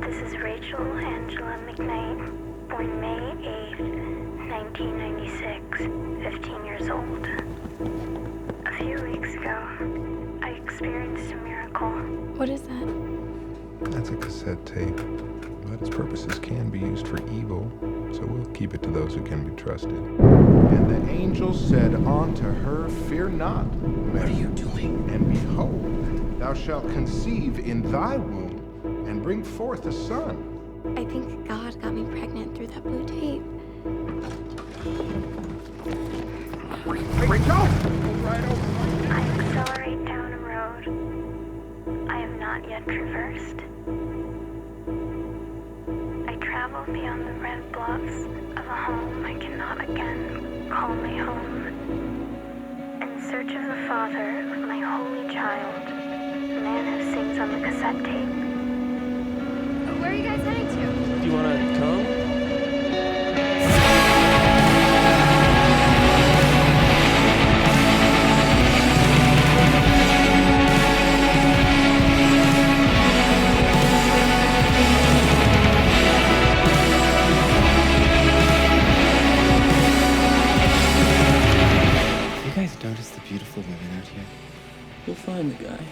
This is Rachel Angela McKnight, born May 8th, 1996, 15 years old. A few weeks ago, I experienced a miracle. What is that? That's a cassette tape, but its purposes can be used for evil, so we'll keep it to those who can be trusted. And the angel said unto her, Fear not, Mary. What are you doing? And behold, thou shalt conceive in thy womb, and bring forth a son. I think God got me pregnant through that blue tape. Rachel! Right over. I accelerate down a road I have not yet traversed. I travel beyond the red bluffs of a home I cannot again call my home. In search of the father of my holy child, the man who sings on the cassette tape. Where are you guys heading to? Do you want to come? You guys notice the beautiful women out here? You'll find the guy.